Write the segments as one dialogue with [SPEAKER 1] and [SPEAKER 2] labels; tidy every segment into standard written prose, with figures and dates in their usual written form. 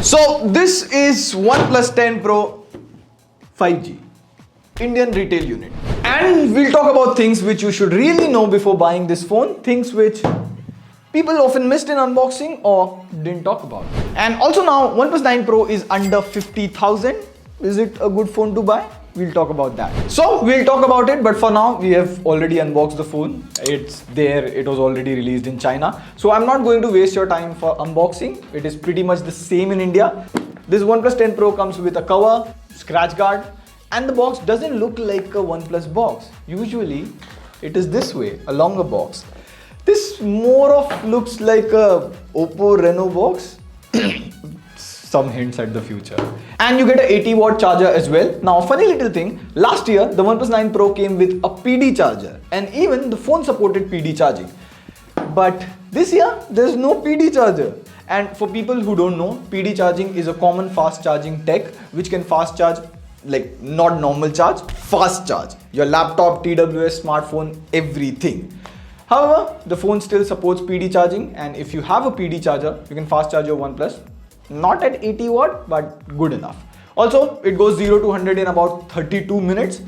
[SPEAKER 1] So this is OnePlus 10 Pro 5G Indian retail unit, and we'll talk about things which you should really know before buying this phone, things which people often missed in unboxing or didn't talk about. And also now OnePlus 9 Pro is under 50,000. Is it a good phone to buy? We'll talk about that. So we'll talk about it, but for now we have already unboxed the phone. It's there, it was already released in China. So I'm not going to waste your time for unboxing. It is pretty much the same in India. This OnePlus 10 Pro comes with a cover, scratch guard, and the box doesn't look like a OnePlus box. Usually it is this way, a longer box. This more of looks like a Oppo Reno box. Some hints at the future. And you get an 80-watt charger as well. Now, funny little thing, last year the OnePlus 9 Pro came with a PD charger, and even the phone supported PD charging. But this year there's no PD charger. And for people who don't know, PD charging is a common fast charging tech which can fast charge, like not normal charge, fast charge your laptop, TWS, smartphone, everything. However, the phone still supports PD charging, and if you have a PD charger, you can fast charge your OnePlus. Not at 80 watt, but good enough. Also, it goes 0 to 100 in about 32 minutes.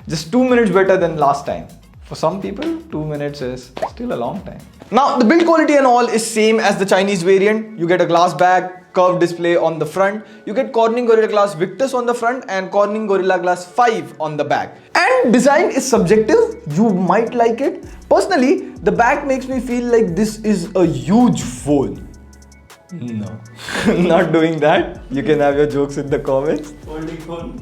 [SPEAKER 1] Just 2 minutes better than last time. For some people, 2 minutes is still a long time. Now, the build quality and all is same as the Chinese variant. You get a glass back, curved display on the front. You get Corning Gorilla Glass Victus on the front and Corning Gorilla Glass 5 on the back. And design is subjective. You might like it. Personally, the back makes me feel like this is a huge phone. No, not doing that. You can have your jokes in the comments.
[SPEAKER 2] Holding phone.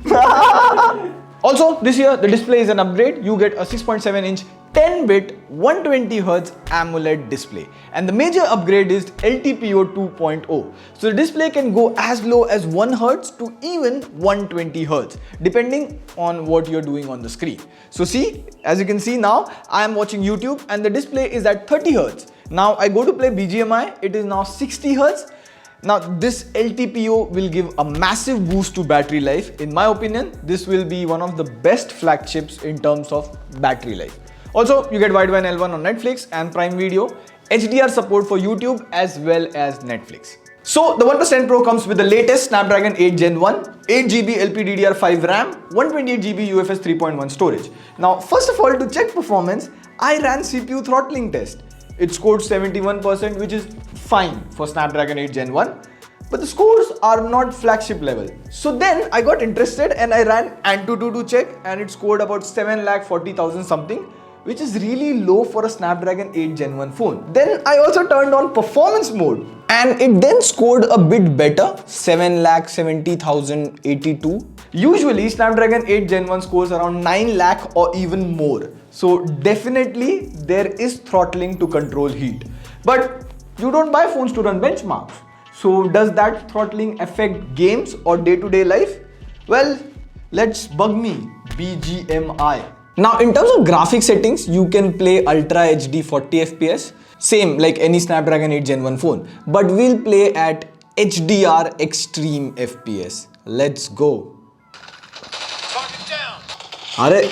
[SPEAKER 1] Also, this year the display is an upgrade. You get a 6.7-inch 10-bit 120Hz AMOLED display, and the major upgrade is LTPO 2.0. So the display can go as low as 1 Hz to even 120 Hz depending on what you're doing on the screen. So see, as you can see now, I am watching YouTube and the display is at 30 Hz. Now I go to play BGMI, it is now 60 Hz. Now this LTPO will give a massive boost to battery life. In my opinion, this will be one of the best flagships in terms of battery life. Also, you get wideband L1 on Netflix and Prime Video, HDR support for YouTube as well as Netflix. So the OnePlus 10 Pro comes with the latest Snapdragon 8 Gen 1, 8GB LPDDR5 RAM, 128GB UFS 3.1 storage. Now first of all, to check performance, I ran CPU throttling test. It scored 71%, which is fine for Snapdragon 8 Gen 1. But the scores are not flagship level. So then I got interested and I ran Antutu to check, and it scored about 7,40,000 something, which is really low for a Snapdragon 8 Gen 1 phone. Then I also turned on performance mode and it then scored a bit better, 7,70,082. Usually Snapdragon 8 Gen 1 scores around 9 lakh or even more. So definitely there is throttling to control heat. But you don't buy phones to run benchmarks. So does that throttling affect games or day-to-day life? Well, let's bug me, BGMI. Now in terms of graphic settings, you can play Ultra HD 40 FPS, same like any Snapdragon 8 Gen 1 phone, but we'll play at HDR Extreme FPS. Let's go.
[SPEAKER 2] Target down.
[SPEAKER 1] Alright.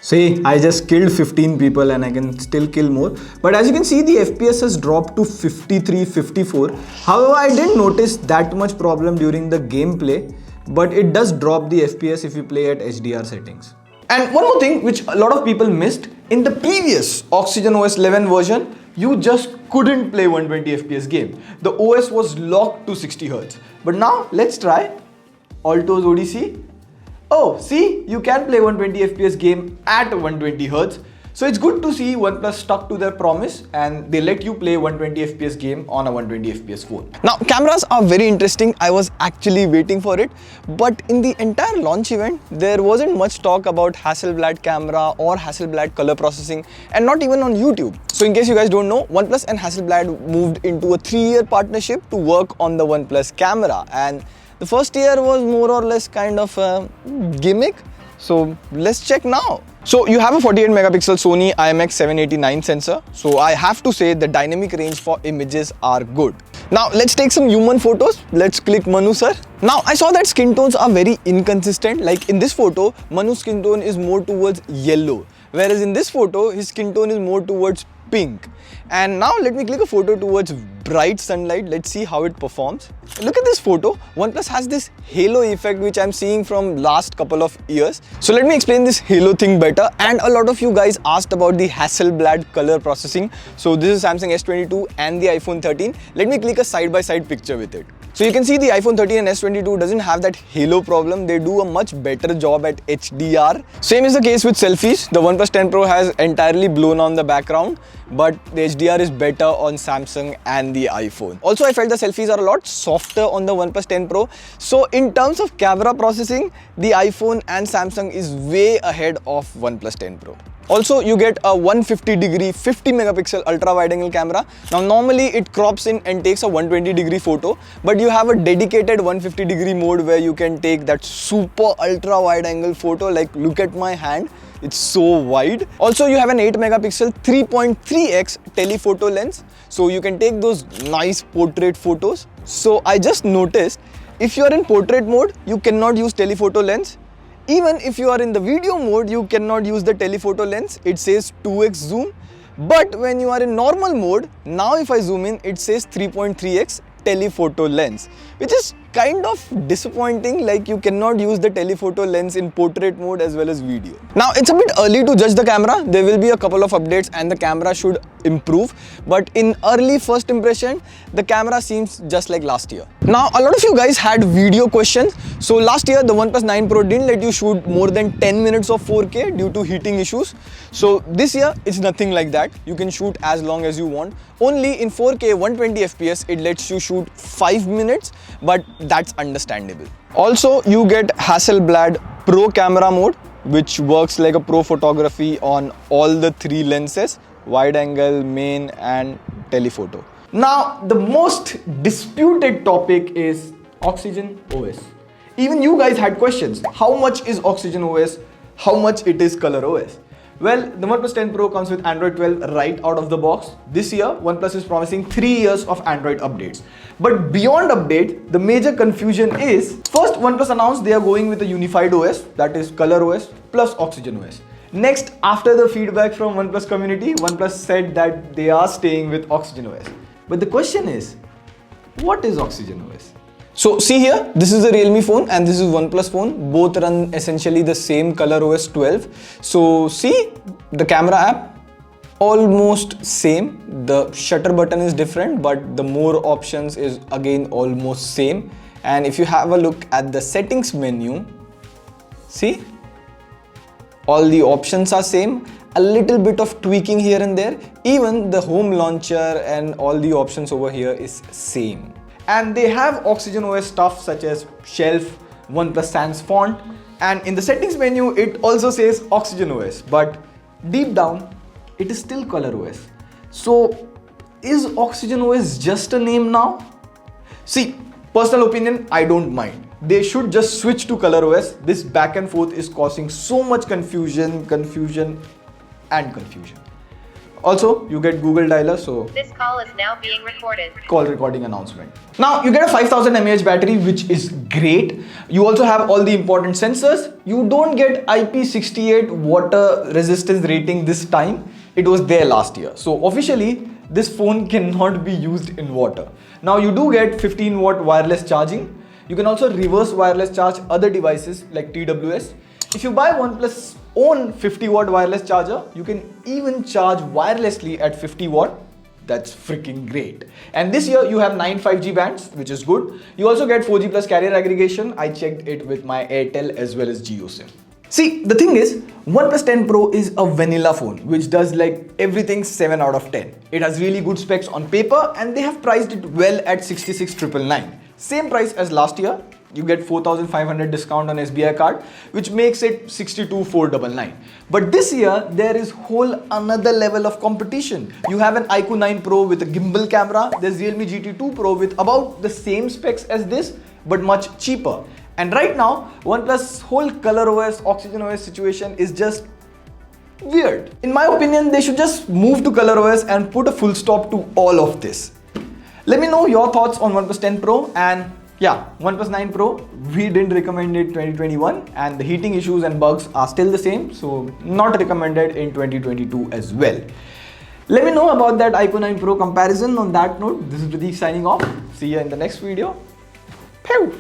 [SPEAKER 1] See, I just killed 15 people and I can still kill more. But as you can see, the FPS has dropped to 53, 54. However, I didn't notice that much problem during the gameplay, but it does drop the FPS if you play at HDR settings. And one more thing which a lot of people missed, in the previous Oxygen OS 11 version, you just couldn't play 120 FPS game. The OS was locked to 60 Hz. But now let's try Alto's Odyssey. Oh, see, you can play 120 FPS game at 120 Hz. So it's good to see OnePlus stuck to their promise and they let you play 120 FPS game on a 120 FPS phone. Now, cameras are very interesting. I was actually waiting for it. But in the entire launch event, there wasn't much talk about Hasselblad camera or Hasselblad color processing, and not even on YouTube. So in case you guys don't know, OnePlus and Hasselblad moved into a 3-year partnership to work on the OnePlus camera. And the first year was more or less kind of a gimmick. So let's check now. So you have a 48 megapixel Sony IMX789 sensor. So I have to say the dynamic range for images are good. Now let's take some human photos. Let's click Manu sir. Now I saw that skin tones are very inconsistent. Like in this photo, Manu's skin tone is more towards yellow, whereas in this photo, his skin tone is more towards pink. And now let me click a photo towards bright sunlight. Let's see how it performs. Look at this photo. OnePlus has this halo effect which I'm seeing from last couple of years. So let me explain this halo thing better. And a lot of you guys asked about the Hasselblad color processing. So this is Samsung S22 and the iPhone 13. Let me click a side-by-side picture with it. So you can see the iPhone 13 and S22 doesn't have that halo problem. They do a much better job at HDR. Same is the case with selfies. The OnePlus 10 Pro has entirely blown on the background, but the HDR is better on Samsung and the iPhone. Also, I felt the selfies are a lot softer on the OnePlus 10 Pro. So in terms of camera processing, the iPhone and Samsung is way ahead of OnePlus 10 Pro. Also, you get a 150 degree 50 megapixel ultra wide angle camera. Now normally it crops in and takes a 120 degree photo, but you have a dedicated 150 degree mode where you can take that super ultra wide angle photo. Like, look at my hand, it's so wide. Also, you have an 8 megapixel 3.3x telephoto lens, so you can take those nice portrait photos. So I just noticed, if you are in portrait mode, you cannot use telephoto lens. Even if you are in the video mode, you cannot use the telephoto lens. It says 2x zoom. But when you are in normal mode, now if I zoom in, it says 3.3x telephoto lens, which is kind of disappointing. Like, you cannot use the telephoto lens in portrait mode as well as video. Now it's a bit early to judge the camera. There will be a couple of updates and the camera should improve, but in early first impression, the camera seems just like last year. Now a lot of you guys had video questions. So last year the OnePlus 9 Pro didn't let you shoot more than 10 minutes of 4K due to heating issues. So this year it's nothing like that. You can shoot as long as you want. Only in 4K 120 FPS it lets you shoot 5 minutes, but that's understandable. Also, you get Hasselblad Pro camera mode, which works like a pro photography on all the 3 lenses: wide angle, main and telephoto. Now the most disputed topic is Oxygen OS. Even you guys had questions. How much is Oxygen OS? How much it is Color OS? Well, the OnePlus 10 Pro comes with Android 12 right out of the box. This year, OnePlus is promising 3 years of Android updates. But beyond update, the major confusion is, first, OnePlus announced they are going with a unified OS, that is Color OS plus Oxygen OS. Next, after the feedback from OnePlus community, OnePlus said that they are staying with Oxygen OS. But the question is, what is Oxygen OS? So see here, this is a Realme phone and this is OnePlus phone. Both run essentially the same Color OS 12. So see, the camera app, almost same. The shutter button is different, but the more options is again almost same. And if you have a look at the settings menu, see, all the options are same. A little bit of tweaking here and there. Even the home launcher and all the options over here is same. And they have Oxygen OS stuff such as Shelf, OnePlus Sans font, and in the settings menu it also says Oxygen OS, but deep down it is still Color OS. So is Oxygen OS just a name now? See, personal opinion, I don't mind. They should just switch to Color OS. This back and forth is causing so much confusion. Also, you get Google Dialer, so
[SPEAKER 3] this call is now being recorded.
[SPEAKER 1] Call recording announcement. Now you get a 5000 mAh battery, which is great. You also have all the important sensors. You don't get IP68 water resistance rating this time. It was there last year. So officially, this phone cannot be used in water. Now you do get 15 watt wireless charging. You can also reverse wireless charge other devices like TWS. If you buy OnePlus own 50 watt wireless charger, you can even charge wirelessly at 50 watt. That's freaking great. And this year you have 9 5G bands, which is good. You also get 4G plus carrier aggregation. I checked it with my Airtel as well as JioSIM. See, the thing is, OnePlus 10 Pro is a vanilla phone, which does like everything 7 out of 10. It has really good specs on paper and they have priced it well at 66,999. Same price as last year. You get 4,500 discount on SBI card, which makes it 62,499. But this year, there is whole another level of competition. You have an iQOO 9 Pro with a gimbal camera. There's Realme GT2 Pro with about the same specs as this, but much cheaper. And right now, OnePlus whole Color OS, Oxygen OS situation is just weird. In my opinion, they should just move to Color OS and put a full stop to all of this. Let me know your thoughts on OnePlus 10 Pro, and yeah, OnePlus 9 Pro, we didn't recommend it 2021 and the heating issues and bugs are still the same, so not recommended in 2022 as well. Let me know about that iQOO 9 Pro comparison. On that note, this is Pradeep signing off. See you in the next video. Pew!